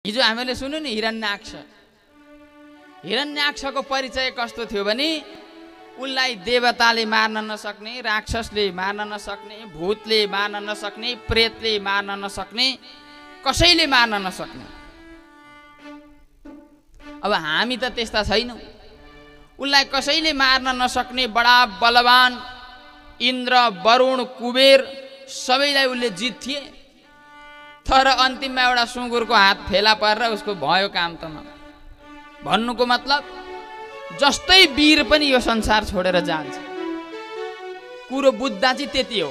हिजो हामीले सुन्यौं नि हिरण्याक्ष। हिरण्याक्षको परिचय कस्तो थियो भने उनलाई देवताले मार्न नसक्ने, राक्षसले मार्न नसक्ने, भूतले मार्न नसक्ने, प्रेतले मार्न नसक्ने, कसैले मार्न नसक्ने। अब हामी त त्यस्ता छैनौं। उनलाई कसैले मार्न नसक्ने बडा बलवान इन्द्र, वरुण, कुबेर सबैलाई उनले जित्थे। तर अन्तिममा एउटा सुँगुरको हात फेला परेर उसको भयो काम त न। भन्नुको मतलब जस्तै वीर पनि यो संसार छोडेर जान्छ। कुरो बुझ्दा चाहिँ त्यति हो।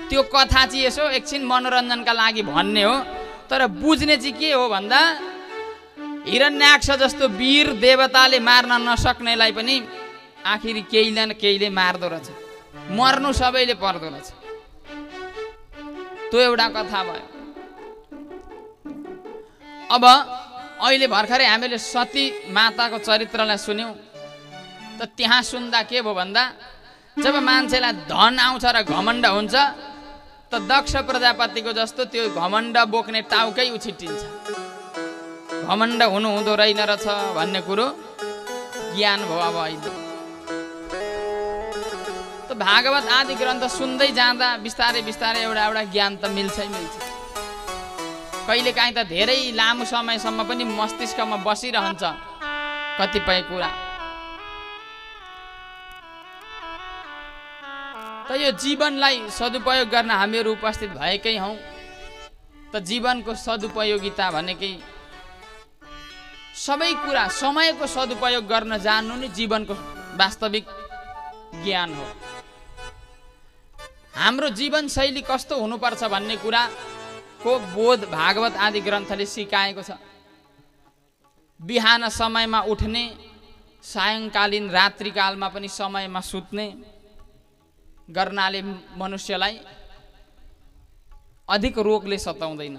त्यो कथा चाहिँ यसो एकछिन मनोरञ्जनका लागि भन्ने हो। तर बुझ्ने चाहिँ के हो भन्दा हिरण्याक्ष जस्तो वीर देवताले मार्न नसक्नेलाई पनि आखिरी केहीले न केहीले मार्दो रहेछ। मर्नु सबैले पर्दो रहेछ। त्यो एउटा कथा भयो। अब अहिले भर्खरै हामीले सती माताको चरित्रलाई सुन्यौं। त त्यहाँ सुन्दा के भयो भन्दा जब मान्छेलाई धन आउँछ र घमण्ड हुन्छ त दक्ष प्रजापतिको जस्तो त्यो घमण्ड बोक्ने टाउकै उछिटिन्छ। घमण्ड हुनु हुँदो रहेन रहेछ भन्ने कुरो ज्ञान भयो। अब अहिले त भागवत आदि ग्रन्थ सुन्दै जाँदा बिस्तारै बिस्तारै एउटा एउटा ज्ञान त मिल्छै मिल्छ। कहिलेकाहीँ त धेरै लामो समयसम्म पनि मस्तिष्कमा बसिरहन्छ कतिपय कुरा। त यो जीवनलाई सदुपयोग गर्न हामीहरू उपस्थित भएकै हौं। त जीवनको सदुपयोगिता भनेकै सबै कुरा समयको सदुपयोग गर्न जान्नु नै जीवनको वास्तविक ज्ञान हो। हाम्रो जीवनशैली कस्तो हुनुपर्छ भन्ने कुरा को बोध भागवत आदि ग्रन्थले सिकाएको छ। बिहान समयमा उठ्ने, सायंकालीन रात्रिकालमा पनि समयमा सुत्ने गर्नाले मनुष्यलाई अधिक रोगले सताउँदैन।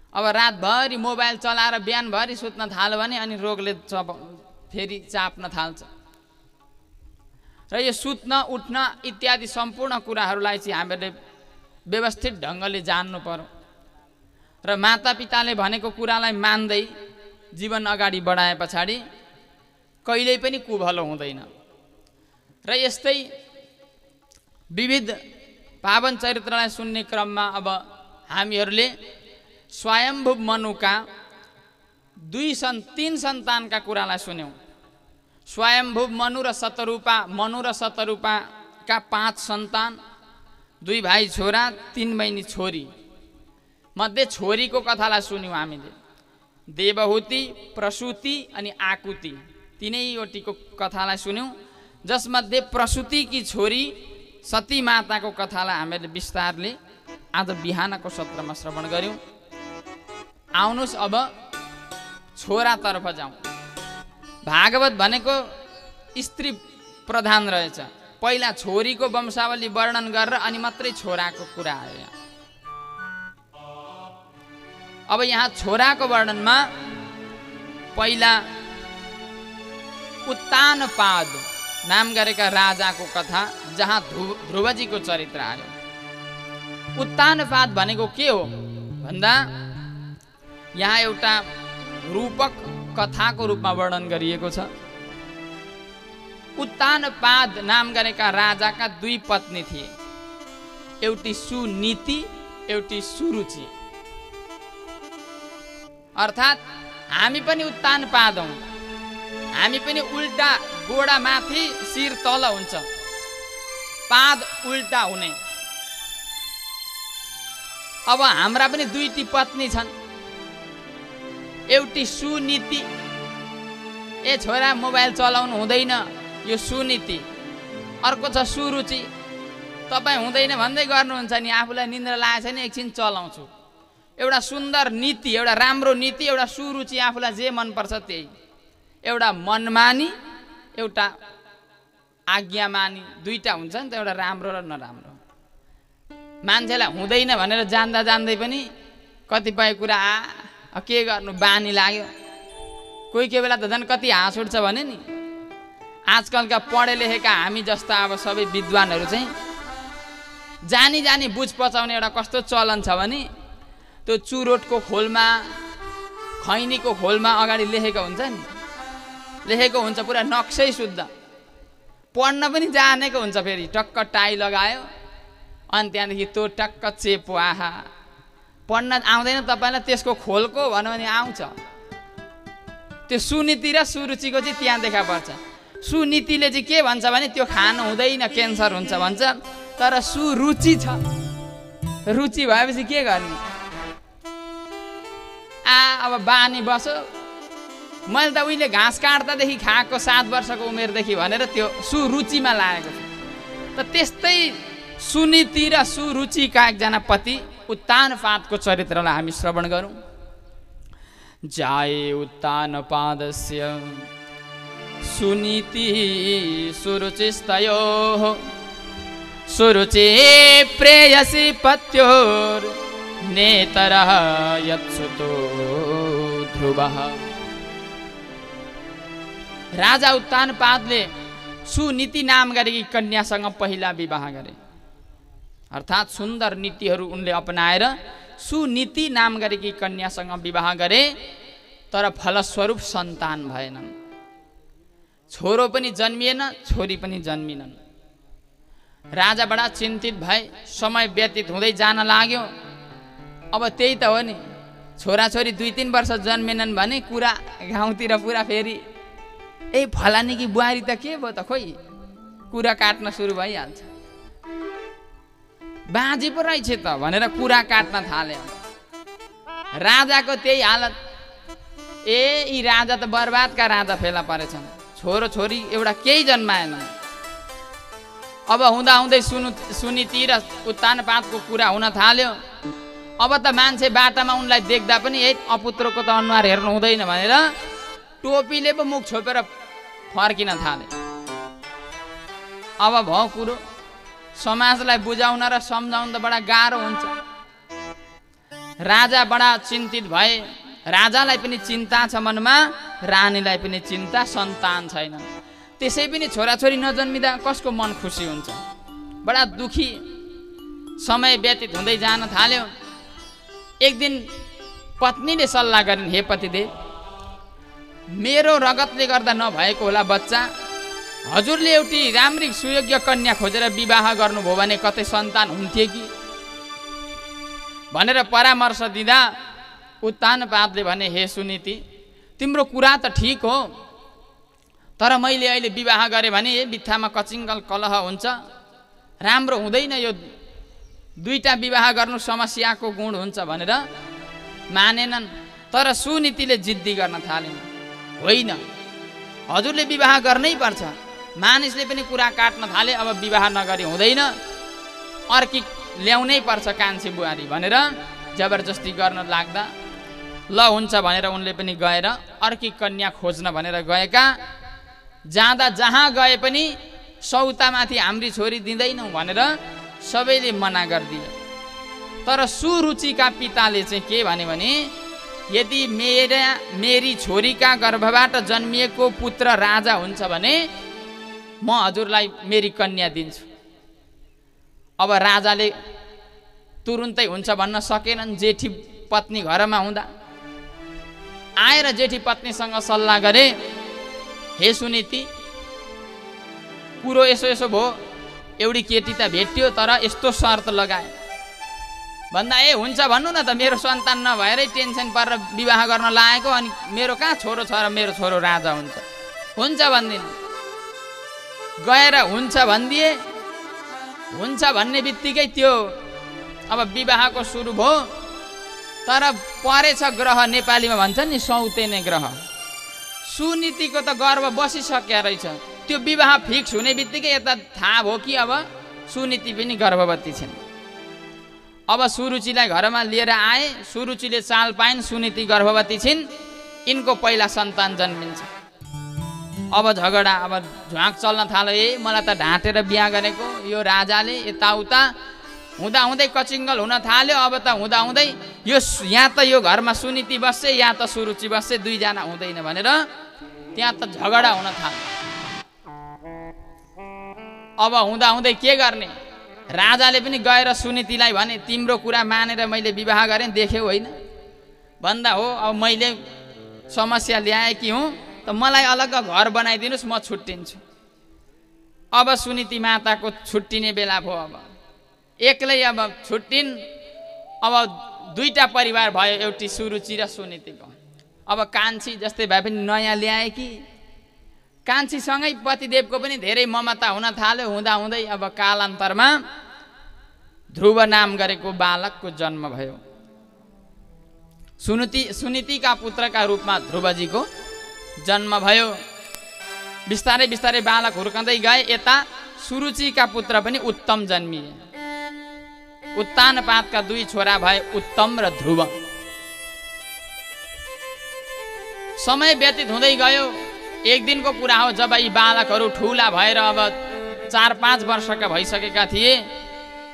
अब रातभरि मोबाइल चलाएर बिहानभरि सुत्न थाल्यो भने अनि रोगले फेरि चाप्न थाल्छ। र यो सुत्न उठ्न इत्यादि सम्पूर्ण कुराहरूलाई चाहिँ हामीले व्यवस्थित ढङ्गले जान्नु पर्यो। र मातापिताले भनेको कुरालाई मान्दै जीवन अगाडि बढाए पछाडि कहिल्यै पनि कुभलो हुँदैन। र यस्तै विविध पावन चरित्रलाई सुन्ने क्रममा अब हामीहरूले स्वयम्भू मनुका 3 सन्तानका कुरालाई सुन्यौं। स्वयम्भू मनु र शतरूपाका 5 सन्तान, 2 भाइ छोरा, 3 बहिनी छोरी मध्ये छोरीको कथालाई सुन्यौं हामीले। देवहूति, प्रसूति अनि आकुति तीनैवटीको कथालाई सुन्यौं। जसमध्ये प्रसूतिकी छोरी सती माताको कथालाई हामीले विस्तारले आज बिहानको सत्रमा श्रवण गर्यौं। आउनुस् अब छोरातर्फ जाउँ। भागवत भनेको स्त्री प्रधान रहेछ। पहिला छोरीको वंशावली वर्णन गरेर अनि मात्रै छोराको कुरा आयो यहाँ। अब यहाँ छोराको वर्णनमा पहिला उत्तानपाद नाम गरेका राजाको कथा जहाँ ध्रुवजीको चरित्र आयो। उत्तानपाद भनेको के हो भन्दा यहाँ एउटा रूपक कथाको रूपमा वर्णन गरिएको छ। उत्तानपाद नाम गरेका राजाका 2 पत्नी थिए। एउटी सुनीति, एउटी सुरुचि। अर्थात् हामी पनि उत्तानपाद हौं। हामी पनि उल्टा गोडा माथि शिर तल हुन्छ, पाद उल्टा हुने। अब हाम्रा पनि 2टी पत्नी छन्। एउटी सुनीति, ए छोरा मोबाइल चलाउनु हुँदैन, यो सुनीति। अर्को छ सुरुचि, तपाईँ हुँदैन भन्दै गर्नुहुन्छ नि, आफूलाई निन्द्रा लागेको छैन एकछिन चलाउँछु। एउटा सुन्दर नीति, एउटा राम्रो नीति, एउटा सुरुचि, आफूलाई जे मनपर्छ त्यही। एउटा मनमानी, एउटा आज्ञामानी, 2टा हुन्छ नि त, एउटा राम्रो र नराम्रो। मान्छेलाई हुँदैन भनेर जान्दा जान्दै पनि कतिपय कुरा के गर्नु बानी लाग्यो। कोही बेला त झन् कति हाँस उठ्छ भने नि, आजकलका पढे लेखेका हामी जस्ता अब सबै विद्वानहरू चाहिँ जानी जानी बुझ पचाउने एउटा कस्तो चलन छ भने त्यो चुरोटको खोलमा खैनीको खोलमा अगाडि लेखेको हुन्छ नि, लेखेको हुन्छ पुरा नक्सै शुद्ध, पढ्न पनि जानेको हुन्छ। फेरि टक्क टाई लगायो अनि त्यहाँदेखि त्यो टक्क चेपो, आहा पढ्न आउँदैन तपाईँलाई त्यसको खोलको भन्यो भने आउँछ। त्यो सुनीति र सुरुचिको चाहिँ त्यहाँ देखा पर्छ। सुनीतिले चाहिँ के भन्छ भने त्यो खानु हुँदैन, क्यान्सर हुन्छ भन्छ। तर सुरुचि छ, रुचि भएपछि के गर्ने? अब बानी बस्यो, मैले त उहिले घाँस काट्दादेखि खाएको 7 वर्षको उमेरदेखि भनेर त्यो सुरुचिमा लागेको छु। त त्यस्तै सुनीति र सुरुचिका एकजना पति उत्तानपादको चरित्रलाई हामी श्रवण गरौँ। जाए उत्तानपादस्य सुनीति सुरुचिस्तयोः सुरुचि प्रेयसी पत्योर नेतरः यत्सुतो ध्रुवः। राजा उत्तानपादले सुनीति नाम गरेकी कन्यासँग पहिला विवाह गरे, अर्थात् सुन्दर नीतिहरू उनले अपनाएर सुनीति नाम गरेकी कन्यासँग विवाह गरे। तर फलस्वरूप सन्तान भएनन्, छोरो पनि जन्मिएन, छोरी पनि जन्मिनन्। राजा बडा चिन्तित भए, समय व्यतीत हुँदै जान लाग्यो। अब त्यही त हो नि, छोराछोरी 2-3 वर्ष जन्मेनन् भने कुरा गाउँतिर पुरा फेरि ए फलानी कि बुहारी त के भयो त, खोइ कुरा काट्न सुरु भइहाल्छ। बाजी पो रहेछ त भनेर कुरा काट्न थाले। राजाको त्यही हालत। यी राजा त बर्बादका राजा फेला परेछन्, छोरो छोरी एउटा केही जन्माएन। अब हुँदा हुँदै सुनीति र उत्तानपादको कुरा हुन थाल्यो। अब त मान्छे बाटामा उनलाई देख्दा पनि अपुत्रको त अनुहार हेर्नु हुँदैन भनेर टोपीले पो मुख छोपेर फर्किन थाले। अब भयो कुरो, समाजलाई बुझाउन र सम्झाउन त बडा गाह्रो हुन्छ। राजा बडा चिन्तित भए। राजालाई पनि चिन्ता छ मनमा, रानीलाई पनि चिन्ता, सन्तान छैन। त्यसै पनि छोराछोरी नजन्मिँदा कसको मन खुसी हुन्छ? बडा दुखी समय व्यतीत हुँदै जान थाल्यो। एक दिन पत्नीले सल्लाह गरिन्, हे पतिदेव, मेरो रगतले गर्दा नभएको होला बच्चा, हजुरले एउटी राम्री सुयोग्य कन्या खोजेर विवाह गर्नुभयो भने कतै सन्तान हुन्थे कि भनेर परामर्श दिँदा उत्तानपादले भने, हे सुनीति, तिम्रो कुरा त ठिक हो, तर मैले अहिले विवाह गरेँ भने बित्थामा कचिङ्गल कलह हुन्छ, राम्रो हुँदैन, यो 2टा विवाह गर्नु समस्याको गुण हुन्छ भनेर मानेनन्। तर सुनीतिले जिद्दी गर्न थालिन्, होइन हजुरले विवाह गर्नै पर्छ। मानिसले पनि कुरा काट्न थाले, अब विवाह नगरी हुँदैन, अर्की ल्याउनै पर्छ कान्छी बुहारी भनेर जबरजस्ती गर्न लाग्दा ल हुन्छ भनेर उनले पनि गएर अर्की कन्या खोज्न भनेर गएका। जाँदा जहाँ गए पनि सौतामाथि हाम्री छोरी दिँदैनौँ भनेर सबैले मना गरिदिए। तर सुरुचिका पिताले चाहिँ के भने, यदि मेरी छोरीका गर्भबाट जन्मिएको पुत्र राजा हुन्छ भने म हजुरलाई मेरी कन्या दिन्छु। अब राजाले तुरुन्तै हुन्छ भन्न सकेनन्। जेठी पत्नी घरमा हुँदा आएर जेठी पत्नीसँग सल्लाह गरे, हे सुनीति, कुरो यसो यसो भयो, एउटी केटी त भेट्यो तर यस्तो शर्त लगाए भन्दा ए हुन्छ भन्नु न त, मेरो सन्तान नभएरै टेन्सन परेर विवाह गर्न लागेको, अनि मेरो कहाँ छोरो छ र मेरो छोरो राजा हुन्छ? हुन्छ भन्दिनँ। गएर हुन्छ भनिदिए। हुन्छ भन्ने बित्तिकै त्यो अब विवाहको सुरु भयो। तर परेछ ग्रह, नेपालीमा भन्छ नि सौतेने ग्रह। सुनीतिको त गर्व बसिसक्या रहेछ। त्यो विवाह फिक्स हुने बित्तिकै यता थाहा भयो कि अब सुनीति पनि गर्भवती छिन्। अब सुरुचिलाई घरमा लिएर आए। सुरुचिले चाल पाइन् सुनीति गर्भवती छिन्, यिनको पहिला सन्तान जन्मिन्छ। अब झगडा, अब झ्वाक चल्न थाल्यो। मलाई त ढाँटेर बिहा गरेको यो राजाले, यताउता हुँदा हुँदै कचिङ्गल हुन थाल्यो। अब त हुँदा हुँदै यो यहाँ त यो घरमा सुनीति बस्छ, या त सुरुचि बस्छ, 2 जना हुँदैन भनेर त्यहाँ त झगडा हुन थाल्यो। अब हुँदा हुँदै के गर्ने? राजाले पनि गएर सुनीतिलाई भने तिम्रो कुरा मानेर मैले विवाह गरेँ देख्यौ होइन भन्दा हो अब मैले समस्या ल्याएकी हुँ त मलाई अलग घर बनाइदिनुस् म छुट्टिन्छु। अब सुनीति माताको छुट्टिने बेला भयो। अब एक्लै अब छुट्टिन्। अब दुईटा परिवार भयो एउटी सुरुचि र सुनीतिको। अब कान्छी जस्तै भए पनि नयाँ ल्याए कि कान्छीसँगै पतिदेवको पनि धेरै ममता हुन थाल्यो। हुँदाहुँदै अब कालान्तरमा ध्रुव नाम गरेको बालकको जन्म भयो। सुनीतिका पुत्रका रूपमा ध्रुवजीको जन्म भयो। बिस्तारै बिस्तारै बालक हुर्कँदै गए। यता सुरुचिका पुत्र पनि उत्तम जन्मिए। उत्तानपादका दुई छोरा भए उत्तम र ध्रुव। समय व्यतीत हुँदै गयो। एक दिनको कुरा हो जब यी बालकहरू ठुला भएर अब 4-5 वर्षका भइसकेका थिए।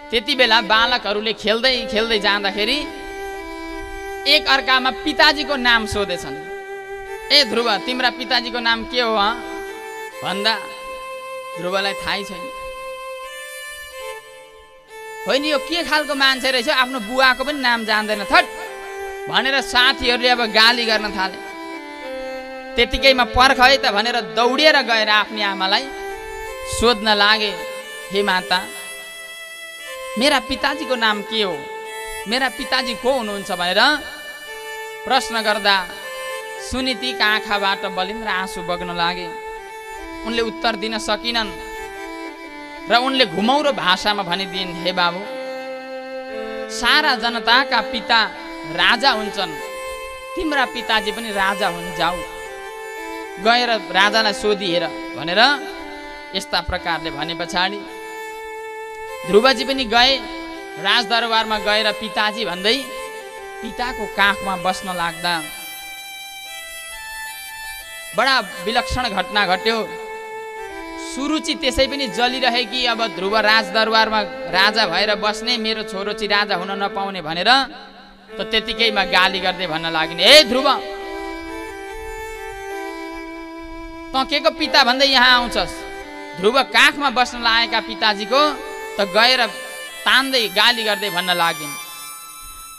त्यति बेला बालकहरूले खेल्दै खेल्दै जाँदाखेरि एक अर्कामा पिताजीको नाम सोधेछन्। ए ध्रुव तिम्रा पिताजीको नाम के हो भन्दा ध्रुवलाई थाहै छैन। होइन यो के खालको मान्छे रहेछ आफ्नो बुवाको पनि नाम जान्दैन थट भनेर साथीहरूले अब गाली गर्न थाले। त्यतिकैमा पर्ख है त भनेर दौडिएर गएर आफ्नो आमालाई सोध्न लागे, हे माता मेरा पिताजीको नाम के हो, मेरा पिताजी को हुनुहुन्छ भनेर प्रश्न गर्दा सुनीतिका आँखाबाट बलिन्द्र आँसु बग्न लागे। उनले उत्तर दिन सकिनन् र उनले घुमौरो भाषामा भनिदिन्, हे बाबु सारा जनताका पिता राजा हुन्छन्, तिम्रा पिताजी पनि राजा हुन्, जाऊ गएर राजालाई सोधिहेर भनेर यस्ता प्रकारले भने पछाडि ध्रुवजी पनि गए। राजदरबारमा गएर पिताजी भन्दै पिताको काखमा बस्न लाग्दा बडा विलक्षण घटना घट्यो। सुरुचि त्यसै पनि जलिरहेकी अब ध्रुव राजदरबारमा राजा भएर बस्ने, मेरो छोरो चाहिँ राजा हुन नपाउने भनेर त त्यतिकैमा गाली गर्दै भन्न लाग्ने, ए ध्रुव त के को पिता भन्दै यहाँ आउँछस्। ध्रुव काखमा बस्न लागेका पिताजीको त गएर तान्दै गाली गर्दै भन्न लागिन्,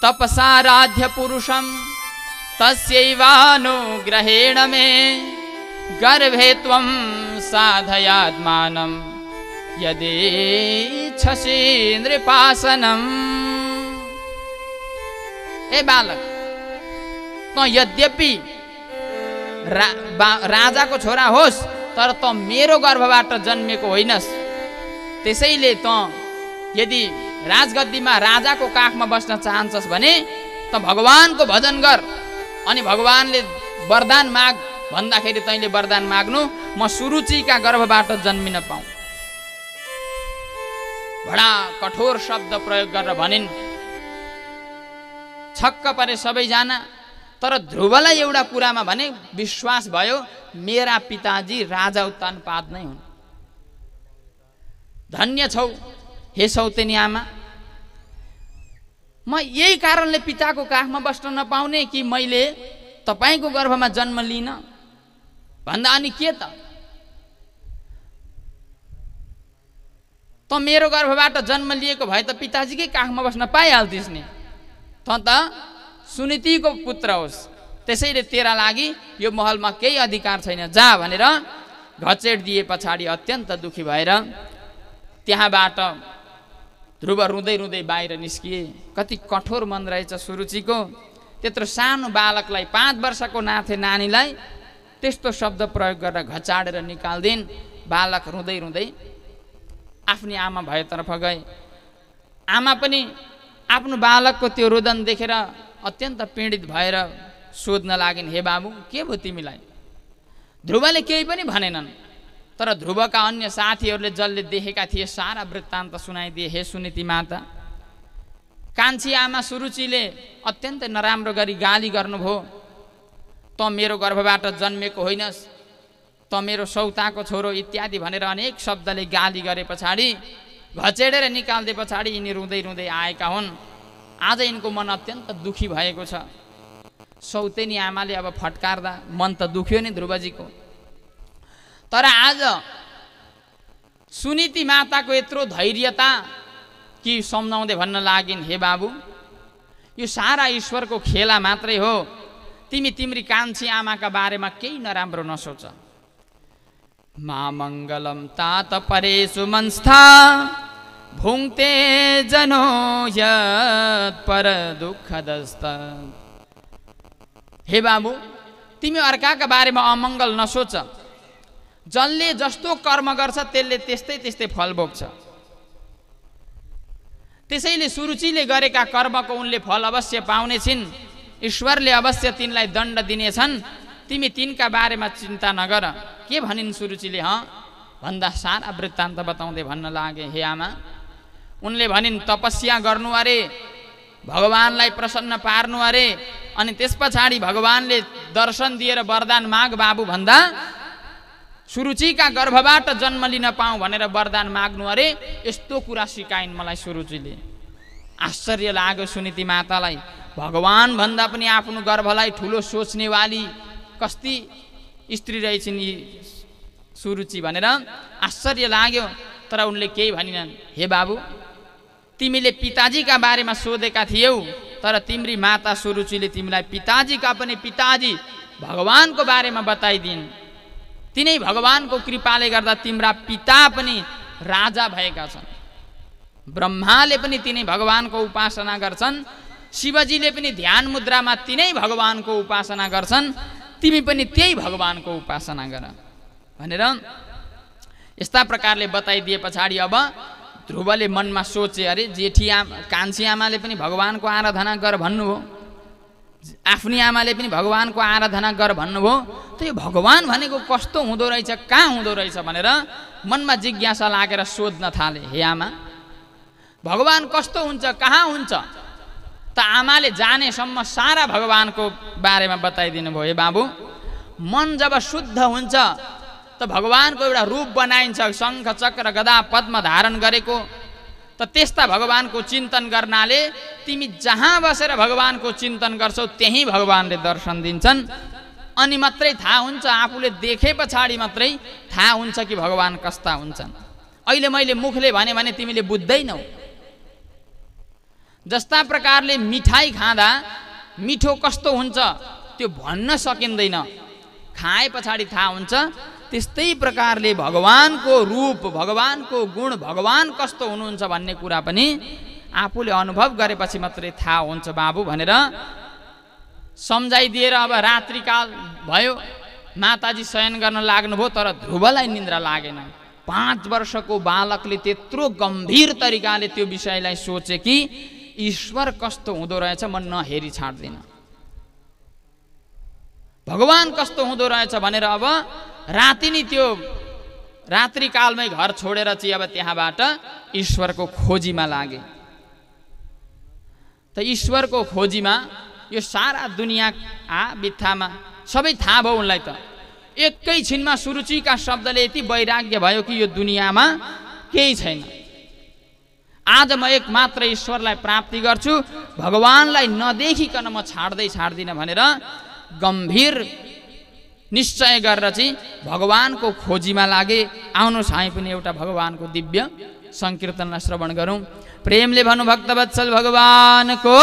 तपसाराध्य पुरुषम तस्यैवानुग्रहेण मे गर्भे त्वं साधयात्मानं यदेच्छसि नृपासनम्। ए बालक त यद्यपि राजाको छोरा होस् तर त मेरो गर्भबाट जन्मेको होइनस्। त्यसैले त यदि राजगद्दीमा राजाको काखमा बस्न चाहन्छस् भने त भगवानको भजन गर अनि भगवानले वरदान माग भन्दाखेरि तैँले वरदान माग्नु, म सुरुचिका गर्भबाट जन्मिन पाऊँ। बडा कठोर शब्द प्रयोग गरेर भनिन्। छक्क परे सबैजना। तर ध्रुवलाई एउटा कुरामा भने विश्वास भयो, मेरा पिताजी राजा उत्तानपाद नै हुन्। धन्य छौ हे सौतेनी आमा, म यही कारणले पिताको काखमा बस्न नपाउने कि मैले तपाईको गर्भमा जन्म लिन भन्दा अनि के त मेरो गर्भबाट जन्म लिएको भए त पिताजीकै काखमा बस्न पाइहाल्थिस् नि, त सुनीतिको पुत्र होस्। त्यसैले तेरा लागि यो महलमा केही अधिकार छैन, जा भनेर घचेट दिए पछाडि अत्यन्त दुखी भएर त्यहाँबाट ध्रुव रुँदै रुँदै बाहिर निस्किए। कति कठोर मन रहेछ सुरुचिको। त्यत्रो सानो बालकलाई 5 वर्षको नाथे नानीलाई त्यस्तो शब्द प्रयोग गरेर घचाडेर निकाल्दिन्। बालक रुँदै रुँदै आफ्नी आमा भएतर्फ गए। आमा पनि आफ्नो बालकको त्यो रोदन देखेर अत्यन्त पीडित भएर सोध्न लागिन्, हे बाबु के भयो तिमीलाई। ध्रुवले केही पनि भनेनन्। तर ध्रुवका अन्य साथीहरूले जसले देखेका थिए सारा वृत्तान्त सुनाइदिए। हे सुनीति माता, कान्छी आमा सुरुचिले अत्यन्तै नराम्रो गरी गाली गर्नुभयो। त मेरो गर्भबाट जन्मेको होइनस्, त मेरो सौताको छोरो इत्यादि भनेर अनेक शब्दले गाली गरे पछाडि घचेडेर निकाल्दे पछाडि यिनी रुँदै रुँदै आएका हुन्। आज यिनको मन अत्यन्त दुखी भएको छ। सौतेनी आमाले अब फटकार्दा मन त दुख्यो नि ध्रुवजीको। तर आज सुनीति माताको यत्रो धैर्यता कि सम्झाउँदै भन्न लागिन्, हे बाबु, यो सारा ईश्वरको खेला मात्रै हो, तिमी तिम्री कान्छी आमाका बारेमा केही नराम्रो नसोच। मा मङ्गलम तात परेषु मंस्था भुङ्क्ते जनो यत् पर दुःखदस्त। हे बाबु, तिमी अर्काका बारेमा अमङ्गल नसोच। जसले जस्तो कर्म गर्छ त्यसले त्यस्तै त्यस्तै फल भोग्छ। त्यसैले सुरुचिले गरेका कर्मको उनले फल अवश्य पाउने छिन्। ईश्वरले अवश्य तिनलाई दण्ड दिनेछन्। तिमी तिनका बारेमा चिन्ता नगर। के भनिन् सुरुचिले भन्दा सारा वृत्तान्त बताउँदै भन्न लागे, हे आमा, उनले भनिन् तपस्या गर्नु अरे, भगवानलाई प्रसन्न पार्नु अरे, अनि त्यस पछाडि भगवानले दर्शन दिएर वरदान माग बाबु भन्दा सुरुचिका गर्भबाट जन्म लिन पाऊँ भनेर वरदान माग्नु अरे। यस्तो कुरा सिकाइन् मलाई सुरुचिले। आश्चर्य लाग्यो सुनीति मातालाई। भगवान भन्दा पनि आफ्नो गर्भलाई ठुलो सोच्नेवाली कस्ती स्त्री रहेछन् यी सुरुचि भनेर आश्चर्य लाग्यो। तर उनले केही भनिनन्। हे बाबु, तिमीले पिताजीका बारेमा सोधेका थियौ, तर तिम्री माता सुरुचिले तिमीलाई पिताजीका पनि पिताजी भगवानको बारेमा बताइदिन्। तिनै भगवानको कृपाले गर्दा तिम्रा पिता पनि राजा भएका छन्। ब्रह्माले पनि तिनै भगवानको उपासना गर्छन्। शिवजीले पनि ध्यान मुद्रामा तिनै भगवानको उपासना गर्छन्। तिमी पनि त्यही भगवानको उपासना गर भनेर यस्ता प्रकारले बताइदिए पछाडि अब ध्रुवले मनमा सोचे, अरे जेठी कान्छी आमाले पनि भगवानको आराधना गर भन्नुभयो, आफ्नी आमाले पनि भगवानको आराधना गर भन्नुभयो, त यो भगवान भनेको कस्तो हुँदो रहेछ, कहाँ हुँदो रहेछ भनेर मनमा जिज्ञासा लागेर सोध्न थाले। हे आमा, भगवान कस्तो हुन्छ, कहाँ हुन्छ? त आमाले जानेसम्म सारा भगवानको बारेमा बताइदिनु भयो। हे बाबु, मन जब शुद्ध हुन्छ त भगवानको एउटा रूप बनाइन्छ, शङ्ख चक्र गदा पद्म धारण गरेको। त त्यस्ता भगवानको चिन्तन गर्नाले तिमी जहाँ बसेर भगवानको चिन्तन गर्छौ त्यही भगवानले दर्शन दिन्छन्। अनि मात्रै थाहा हुन्छ, आफूले देखे पछाडि मात्रै थाहा हुन्छ कि भगवान कस्ता हुन्छन्। अहिले मैले मुखले भने तिमीले बुझ्दैनौ। जस्ता प्रकारले मिठाई खाँदा मिठो कस्तो हुन्छ त्यो भन्न सकिँदैन, खाए पछाडि थाहा हुन्छ। त्यस्तै प्रकारले भगवानको रूप, भगवानको गुण, भगवान कस्तो हुनुहुन्छ भन्ने कुरा पनि आफूले अनुभव गरेपछि मात्रै थाहा हुन्छ बाबु भनेर सम्झाइदिएर अब रात्रिकाल भयो। माताजी शयन गर्न लाग्नुभयो, तर ध्रुवलाई निन्द्रा लागेन। 5 वर्षको बालकले त्यत्रो गम्भीर तरिकाले त्यो विषयलाई सोचे कि ईश्वर कस्तो हुँदो रहेछ म नहेरी छाड्दिन, भगवान कस्तो हुँदो रहेछ भनेर अब राति नै त्यो रात्रिकालमै घर छोडेर चाहिँ अब त्यहाँबाट ईश्वरको खोजीमा लागे। त ईश्वरको खोजीमा यो सारा दुनियाँ बित्थामा सबै थाहा भयो उनलाई। त एकैछिनमा सुरुचिका शब्दले यति वैराग्य भयो कि यो दुनियाँमा केही छैन। आज म एकमात्र ईश्वरलाई प्राप्ति गर्छु, भगवानलाई नदेखिकन म छाड्दिनँ भनेर गम्भीर निश्चय गरेर चाहिँ भगवानको खोजीमा लागे। आउनुहोस् हामी पनि एउटा भगवानको दिव्य संकीर्तनलाई श्रवण गरौँ। प्रेमले भनु भक्तवत्सल भगवानको।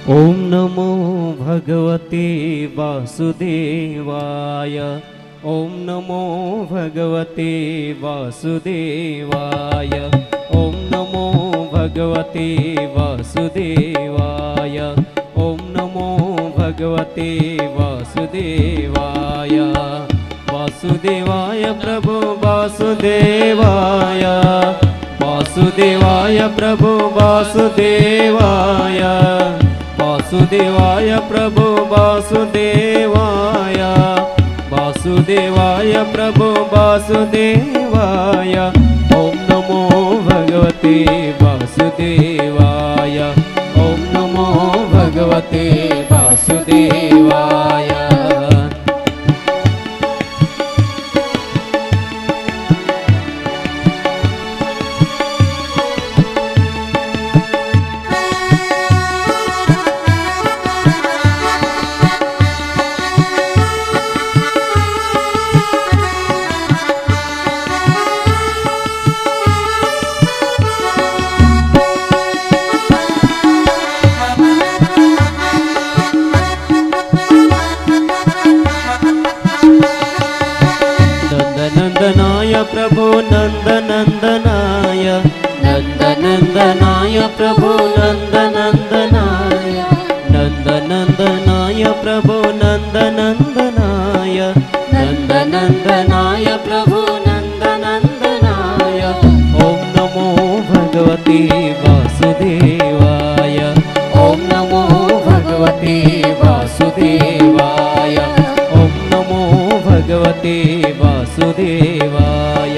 ओम नमो भगवते वासुदेवाय। ओम नमो भगवते वासुदेवाय। ओम नमो भगवते वासुदेवाय। ओम नमो भगवते वासुदेवाय। वासुदेवाय प्रभु वासुदेवाय। वासुदेवाय प्रभु वासुदेवाय। वासुदेवाय प्रभु वासुदेवाय। वासुदेवाय प्रभु वासुदेवाय। ओम नमो भगवते वासुदेवाय। ओम नमो भगवते वासुदेवाय। प्रभु नन्दनन्दनाय नन्दनन्दनाय प्रभु नन्दनन्दनाय नन्दनन्दनाय प्रभु नन्दनन्दनाय नन्दनन्दनाय प्रभु नन्दनन्दनाय ॐ नमो भगवते वासुदेवाय ॐ नमो भगवते वासुदेवाय ॐ नमो भगवते वासुदेवाय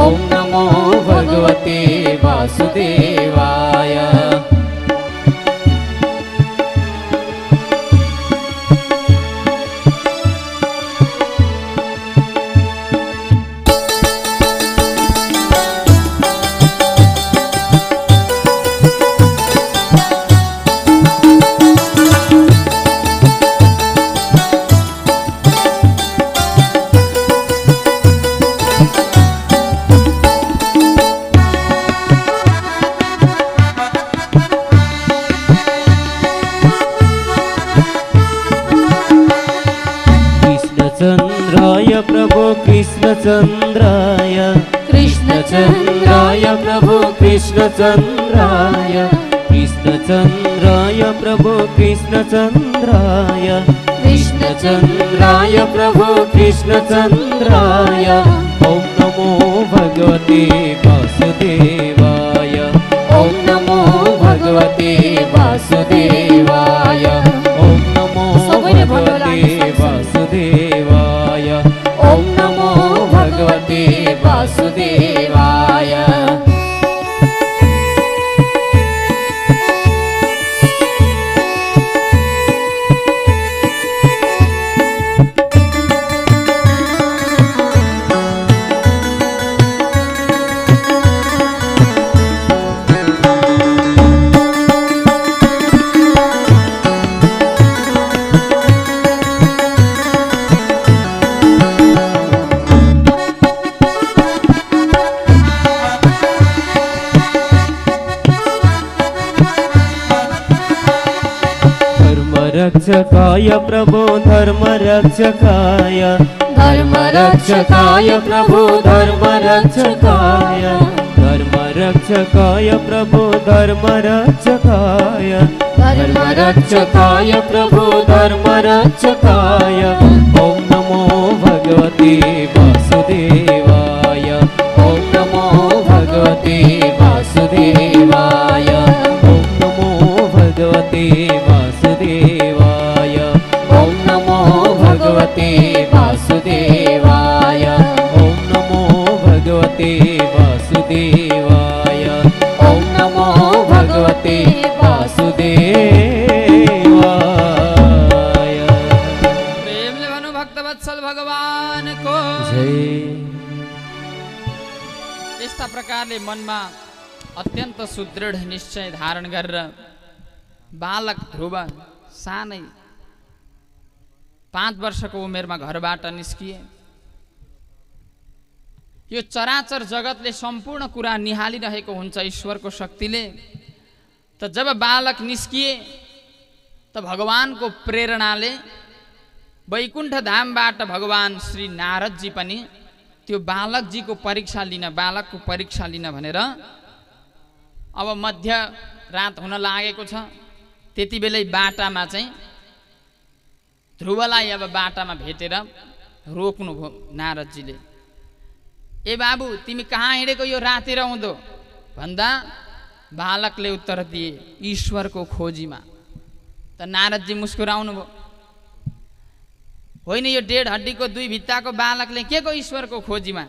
ॐ नमो भगवते वासुदेवाय। कृष्णचन्द्राय प्रभु कृष्णचन्द्राय कृष्णचन्द्राय प्रभु कृष्णचन्द्राय कृष्णचन्द्राय प्रभु कृष्णचन्द्राय कृष्णचन्द्राय प्रभु कृष्णचन्द्राय ॐ नमो भगवते वासुदेवाय ॐ नमो भगवते वासुदेवाय ॐ नमो भगवते वासुदेवाय ॐ नमो भगवते वासुदेवाय। रक्षकाय प्रभु धर्मरक्षकाय धर्मरक्षकाय प्रभु धर्मरक्षकाय धर्मरक्षकाय प्रभु धर्मरक्षकाय धर्मरक्षकाय प्रभु धर्मरक्षकाय ॐ नमो भगवते वासुदेवाय ॐ नमो भगवते वासुदेवाय ॐ नमो भगवते वासुदेवाय ॐ नमो भगवते वासुदेवाय ॐ नमो भगवते वासुदेवाय ॐ नमो भगवते वासुदेवाय। प्रेमले भनु भक्तवत्सल भगवान को जय। यस्ता प्रकारले मनमा अत्यन्त सुदृढ निश्चय धारण गरेर बालक ध्रुव सानै 5 वर्षको उमेरमा घरबाट निस्किए। यो चराचर जगतले सम्पूर्ण कुरा निहालिरहेको हुन्छ ईश्वरको शक्तिले। त जब बालक निस्किए त भगवानको प्रेरणाले वैकुण्ठ धामबाट भगवान श्री नारदजी पनि त्यो बालकजीको परीक्षा लिन बालकको परीक्षा लिन भनेर अब मध्य रात हुन लागेको छ। त्यति बेलै बाटामा चाहिँ ध्रुवलाई अब बाटामा भेटेर रोक्नुभयो नारदजीले। ए बाबु तिमी कहाँ हिँडेको यो राति रहँदो भन्दा बालकले उत्तर दिए ईश्वरको खोजीमा। त नारदजी मुस्कुराउनु भयो। होइन यो 1.5 हड्डीको 2 भित्ताको बालकले के को ईश्वरको खोजीमा?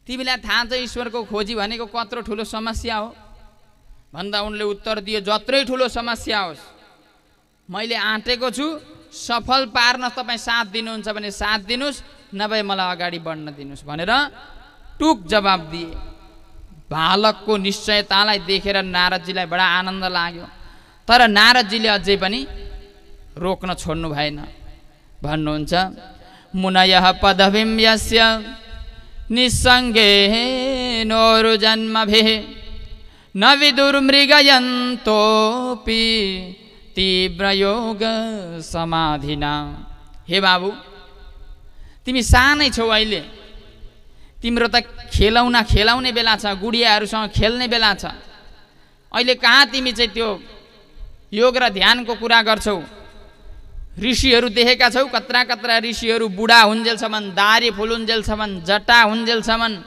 तिमीलाई थाहा छ ईश्वरको खोजी भनेको कत्रो ठुलो समस्या हो भन्दा उनले उत्तर दियो जत्रै ठुलो समस्या होस् मैले आँटेको छु। सफल पार्न तपाईँ साथ दिनुहुन्छ भने साथ दिनुस्, नभए मलाई अगाडि बढ्न दिनुस् भनेर टुक जवाब दिए। बालकको निश्चयतालाई देखेर नारदजीलाई बडा आनन्द लाग्यो। तर नारदजीले अझै पनि रोक्न छोड्नु भएन। भन्नुहुन्छ मुनयः पदवीं यस्य निस्सङ्गे नोरु जन्मभिः न विदुर्मृगयन्तोऽपि तीव्रयोग समाधिना। हे बाबु तिमी सानै छौ, अहिले तिम्रो त खेलाउने बेला छ, गुडियाहरूसँग खेल्ने बेला छ। अहिले कहाँ तिमी चाहिँ त्यो योग र ध्यानको कुरा गर्छौ? ऋषिहरू देखेका छौ? कत्रा कत्रा ऋषिहरू बुढा हुन्जेलसम्म, दारी फुलुन्जेलसम्म, जटा हुन्जेलसम्म,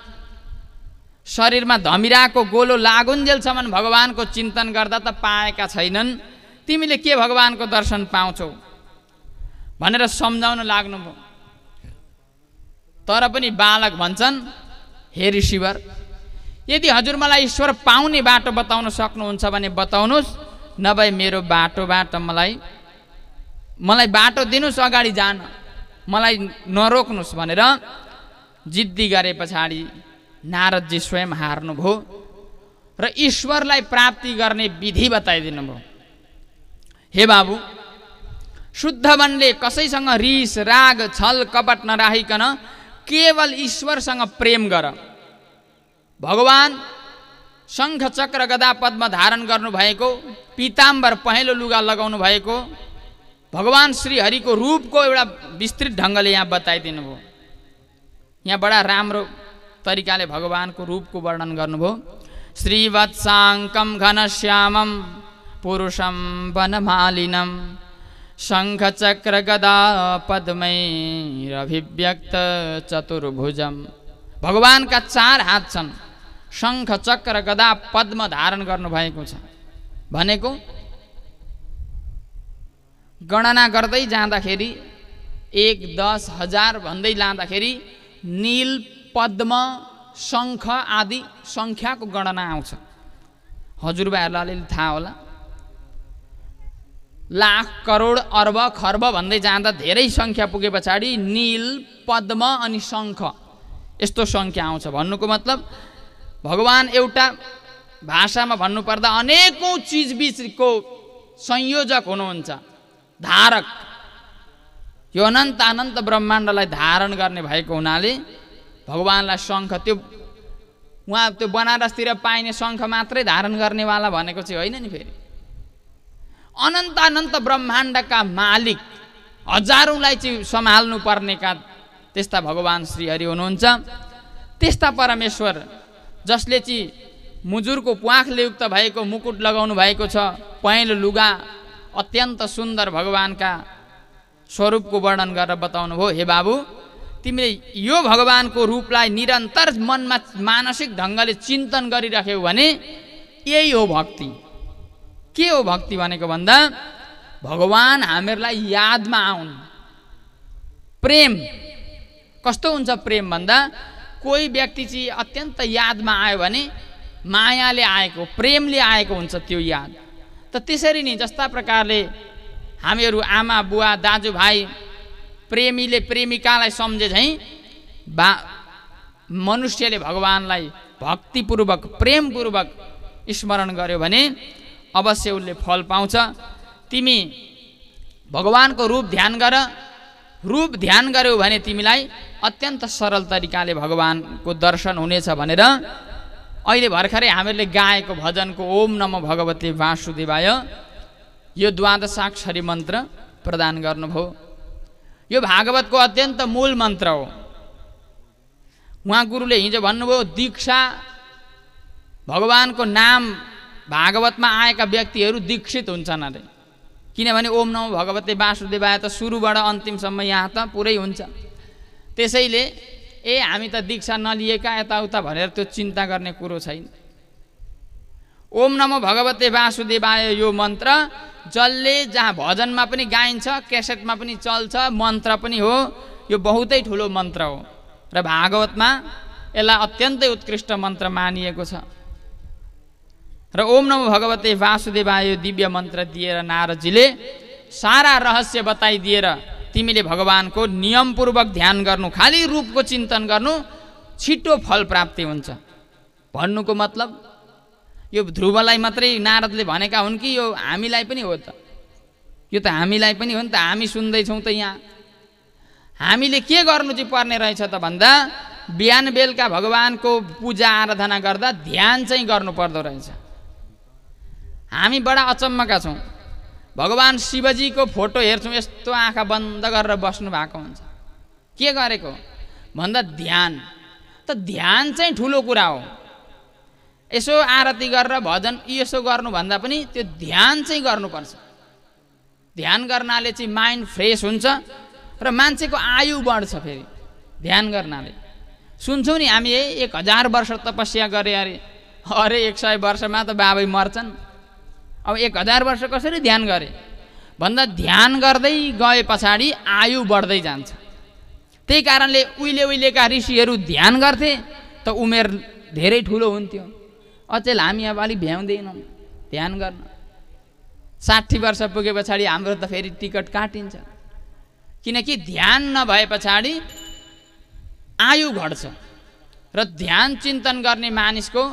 शरीरमा धमिराको गोलो लागुन्जेलसम्म भगवानको चिन्तन गर्दा त पाएका छैनन्। तिमीले के भगवानको दर्शन पाउँछौ भनेर सम्झाउन लाग्नुभयो। तर पनि बालक भन्छन्, हे ऋषिवर, यदि हजुर मलाई ईश्वर पाउने बाटो बताउन सक्नुहुन्छ भने बताउनुहोस्, नभए मेरो बाटोबाट मलाई बाटो दिनुहोस्, अगाडि जान, मलाई नरोक्नुहोस् भनेर जिद्दी गरे पछाडि नारदजी स्वयं हार्नुभयो र ईश्वरलाई प्राप्ति गर्ने विधि बताइदिनु भयो। हे बाबु, शुद्ध मनले कसैसँग रिस राग छल कपट नराखिकन केवल ईश्वरसँग प्रेम गर। भगवान शङ्ख चक्र गदा पद्म धारण गर्नुभएको, पीताम्बर पहेँलो लुगा लगाउनु भएको भगवान श्री हरिको रूपको एउटा विस्तृत ढङ्गले यहाँ बताइदिनु भयो। यहाँ बडा राम्रो तरिकाले भगवानको रूपको वर्णन गर्नुभयो। श्रीवत्साङ्कं घनश्यामं पुरुषं वनमालिनं शङ्खचक्र गदा पद्मैरभिव्यक्त चतुर्भुजं। भगवानका 4 हात छन्, शङ्ख चक्र गदा पद्म धारण गर्नुभएको छ भनेको गणना गर्दै जाँदाखेरि 1, 10, 1000 भन्दै लाँदाखेरि नील पद्म शङ्ख आदि सङ्ख्याको गणना आउँछ। हजुरबाहरूलाई अलिअलि थाहा होला। लाख करोड अर्ब खर्ब भन्दै जाँदा धेरै सङ्ख्या पुगे पछाडि नील पद्म अनि शङ्ख यस्तो सङ्ख्या आउँछ। भन्नुको मतलब भगवान एउटा भाषामा भन्नुपर्दा अनेकौँ चिजबिचको संयोजक हुनुहुन्छ, धारक। यो अनन्त अनन्त ब्रह्माण्डलाई धारण गर्ने भएको हुनाले भगवानलाई शङ्ख, त्यो उहाँ त्यो बनारसतिर पाइने शङ्ख मात्रै धारण गर्नेवाला भनेको चाहिँ होइन नि। फेरि अनन्त अनन्त ब्रह्माण्डका मालिक, हजारौँलाई चाहिँ सम्हाल्नु पर्नेका त्यस्ता भगवान श्रीहरि हुनुहुन्छ। त्यस्ता परमेश्वर जसले चाहिँ मुजुरको प्वाखले युक्त भएको मुकुट लगाउनु भएको छ, पहेँलो लुगा, अत्यन्त सुन्दर भगवानका स्वरूपको वर्णन गरेर बताउनु भयो। हे बाबु, तिमीले यो भगवानको रूपलाई निरन्तर मनमा मानसिक ढङ्गले चिन्तन गरिराख्यौ भने यही हो भक्ति। के हो भक्ति भनेको भन्दा भगवान हामीहरूलाई यादमा आउन्। प्रेम कस्तो हुन्छ? प्रेम भन्दा कोही व्यक्ति चाहिँ अत्यन्त यादमा आयो भने मायाले आएको, प्रेमले आएको हुन्छ त्यो याद। त त्यसरी नै जस्ता प्रकारले हामीहरू आमा बुवा दाजुभाइ प्रेमीले प्रेमिकालाई सम्झे झैँ मनुष्यले भगवानलाई भक्तिपूर्वक प्रेमपूर्वक स्मरण गर्यो भने अवश्य उसले फल पाउँछ। तिमी भगवानको रूप ध्यान गर। रूप ध्यान गर्यौ भने तिमीलाई अत्यन्त सरल तरिकाले भगवानको दर्शन हुनेछ भनेर अहिले भर्खरै हामीहरूले गाएको भजनको ओम नमो भगवते वासुदेवाय यो द्वादशाक्षरी मन्त्र प्रदान गर्नुभयो। यो भागवतको अत्यन्त मूल मन्त्र हो। उहाँ गुरुले हिजो भन्नुभयो, दीक्षा भगवानको नाम भागवतमा आएका व्यक्तिहरू दीक्षित हुन्छन् अरे। किनभने ओम नमो भगवते वासुदेवाय त सुरुबाट अन्तिमसम्म यहाँ त पुरै हुन्छ। त्यसैले हामी त दीक्षा नलिएका यताउता भनेर त्यो चिन्ता गर्ने कुरो छैन। ओम नमो भगवते वासुदेवाय यो मन्त्र जसले जहाँ भजनमा पनि गाइन्छ, क्यासेटमा पनि चल्छ, मन्त्र पनि हो। यो बहुतै ठुलो मन्त्र हो र भागवतमा यसलाई अत्यन्तै उत्कृष्ट मन्त्र मानिएको छ। र ओम नमो भगवते वासुदेवाय दिव्य मन्त्र दिएर नारदजीले सारा रहस्य बताइदिएर तिमीले भगवानको नियमपूर्वक ध्यान गर्नु, खाली रूपको चिन्तन गर्नु, छिटो फल प्राप्ति हुन्छ। भन्नुको मतलब यो ध्रुवलाई मात्रै नारदले भनेका हुन् कि यो हामीलाई पनि हो त? यो त हामीलाई पनि हो नि त। हामी सुन्दैछौँ त यहाँ। हामीले के गर्नु चाहिँ पर्ने रहेछ त भन्दा बिहान बेलुका भगवानको पूजा आराधना गर्दा ध्यान चाहिँ गर्नुपर्दो रहेछ। हामी बडा अचम्मका छौँ। भगवान शिवजीको फोटो हेर्छौँ, यस्तो आँखा बन्द गरेर बस्नु भएको हुन्छ। के गरेको भन्दा ध्यान। त ध्यान चाहिँ ठुलो कुरा हो। यसो आरती गरेर भजन यसो गर्नुभन्दा पनि त्यो ध्यान चाहिँ गर्नुपर्छ। ध्यान गर्नाले चाहिँ माइन्ड फ्रेस हुन्छ र मान्छेको आयु बढ्छ। फेरि ध्यान गर्नाले सुन्छौँ नि हामी 1000 वर्ष तपस्या गरे अरे, अरे 100 वर्षमा त बाबै मर्छन्, अब 1000 वर्ष कसरी ध्यान गरे भन्दा ध्यान गर्दै गए पछाडि आयु बढ्दै जान्छ। त्यही कारणले उहिलेका ऋषिहरू ध्यान गर्थे त उमेर धेरै ठुलो हुन्थ्यो। अचेल हामी अब अलिक भ्याउँदैनौँ ध्यान गर्न। 60 वर्ष पुगे पछाडि हाम्रो त फेरि टिकट काटिन्छ, किनकि ध्यान नभए पछाडि आयु घट्छ र ध्यान चिन्तन गर्ने मानिसको,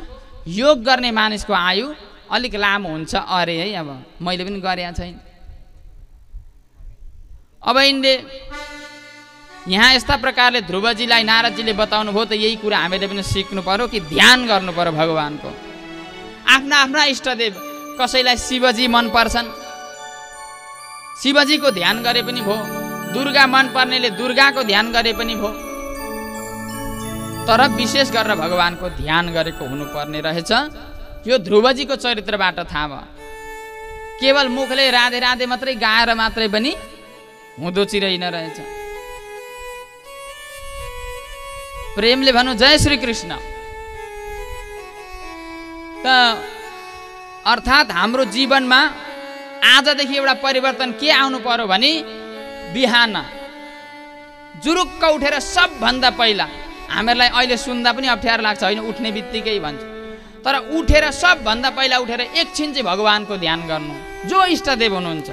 योग गर्ने मानिसको आयु अलिक लामो हुन्छ अरे है। अब मैले पनि गरेको छैन। अब यिनले यहाँ यस्ता प्रकारले ध्रुवजीलाई नारदजीले बताउनु भयो, त यही कुरा हामीले पनि सिक्नु पर्यो कि ध्यान गर्नु पर्यो भगवानको। आफ्ना आफ्ना इष्टदेव, कसैलाई शिवजी मन पर्छन्, शिवजीको ध्यान गरे पनि भयो, दुर्गा मन पर्नेले दुर्गाको ध्यान गरे पनि भयो, तर विशेष गरेर भगवानको ध्यान गरेको हुनुपर्ने रहेछ। यो ध्रुवजीको चरित्रबाट थाहा भयो। केवल मुखले राधे राधे मात्रै गाएर मात्रै पनि हुँदो चिरैन रहेछ। प्रेमले भनौँ जय श्री कृष्ण। त अर्थात् हाम्रो जीवनमा आजदेखि एउटा परिवर्तन के आउनु पर्यो भने बिहान जुरुक्क उठेर सबभन्दा पहिला, हामीहरूलाई अहिले सुन्दा पनि अप्ठ्यारो लाग्छ होइन, उठ्ने बित्तिकै भन्छ, तर उठेर सबभन्दा पहिला उठेर एकछिन चाहिँ भगवानको ध्यान गर्नु। जो इष्टदेव हुनुहुन्छ,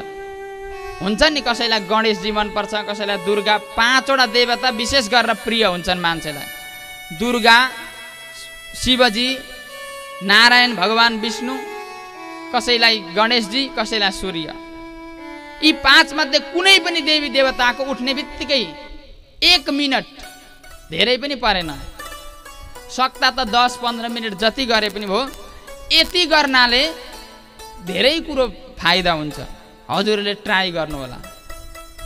हुन्छ नि कसैलाई गणेशजी मनपर्छ, कसैलाई दुर्गा, 5वटा देवता विशेष गरेर प्रिय हुन्छन् मान्छेलाई। दुर्गा, शिवजी, नारायण भगवान विष्णु, कसैलाई गणेशजी, कसैलाई सूर्य। यी 5 मध्ये कुनै पनि देवी देवताको उठ्ने बित्तिकै 1 मिनट, धेरै पनि परेन, सक्दा त 10-15 मिनट जति गरे पनि भयो। यति गर्नाले धेरै कुरो फाइदा हुन्छ। हजुरले ट्राई गर्नु होला।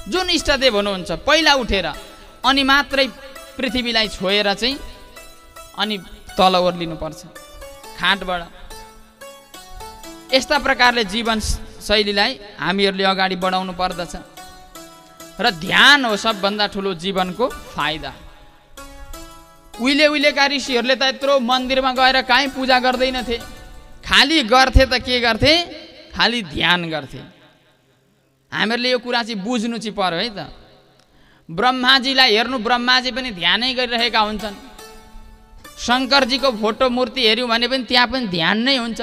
जुन इष्टदेव हुनुहुन्छ पहिला उठेर अनि मात्रै पृथ्वीलाई छोएर चाहिँ अनि तल ओर्लिनुपर्छ खाटबाट। यस्ता प्रकारले जीवन शैलीलाई हामीहरूले अगाडि बढाउनु पर्दछ र ध्यान हो सबभन्दा ठुलो जीवनको फाइदा। उहिलेका ऋषिहरूले त यत्रो मन्दिरमा गएर काहीँ पूजा गर्दैनथे, खाली गर्थे त के गर्थे, खाली ध्यान गर्थे। हामीहरूले यो कुरा चाहिँ बुझ्नु चाहिँ पर्यो है त। ब्रह्माजीलाई हेर्नु, ब्रह्माजी पनि ध्यानै गरिरहेका हुन्छन्। शङ्करजीको फोटो मूर्ति हेऱ्यौँ भने पनि त्यहाँ पनि ध्यान नै हुन्छ।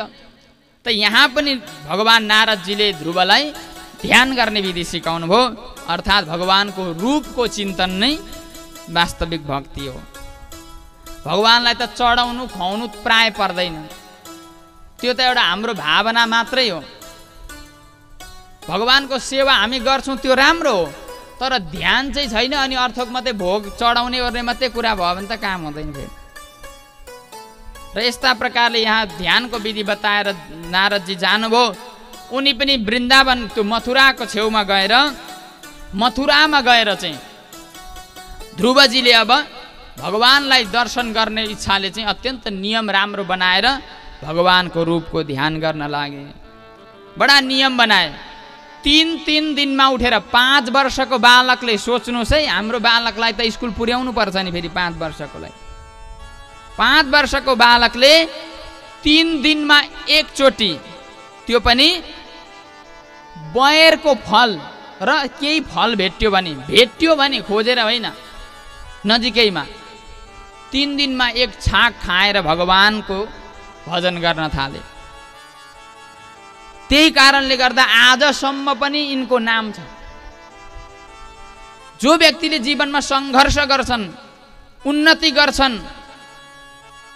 त यहाँ पनि भगवान नारदजीले ध्रुवलाई ध्यान गर्ने विधि सिकाउनु भयो। अर्थात् भगवानको रूपको चिन्तन नै वास्तविक भक्ति हो। भगवानलाई त चढाउनु खुवाउनु प्राय पर्दैन, त्यो त एउटा हाम्रो भावना मात्रै हो। भगवानको सेवा हामी गर्छौँ त्यो राम्रो हो, तर ध्यान चाहिँ छैन। अनि अर्थक मात्रै भोग चढाउने ओर्ने मात्रै कुरा भयो भने त काम हुँदैन फेरि। र यस्ता प्रकारले यहाँ ध्यानको विधि बताएर नारदजी जानुभयो। उनी पनि वृन्दावन, त्यो मथुराको छेउमा गएर, मथुरामा गएर चाहिँ ध्रुवजीले अब भगवानलाई दर्शन गर्ने इच्छाले चाहिँ अत्यन्त नियम राम्रो बनाएर भगवानको रूपको ध्यान गर्न लागे। बडा नियम बनाए। 3 दिनमा उठेर 5 वर्षको बालकले, सोच्नुहोस् है, हाम्रो बालकलाई त स्कुल पुर्याउनु पर्छ नि फेरि 5 वर्षकोलाई। 5 वर्षको बालकले 3 दिनमा एकचोटि, त्यो पनि बयरको फल र केही फल भेट्यो भने खोजेर होइन, नजिकैमा 3 दिनमा एक छाक खाएर भगवानको भजन गर्न थाले। त्यही कारणले गर्दा आजसम्म पनि यिनको नाम छ। जो व्यक्तिले जीवनमा सङ्घर्ष गर्छन्, उन्नति गर्छन्,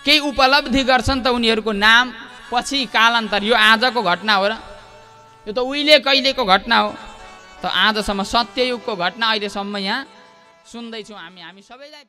केही उपलब्धि गर्छन्, त उनीहरूको नाम पछि कालान्तर, यो आजको घटना हो र, यो त उहिले कहिलेको घटना हो, त आजसम्म सत्ययुगको घटना अहिलेसम्म यहाँ सुन्दैछौँ हामी सबैलाई।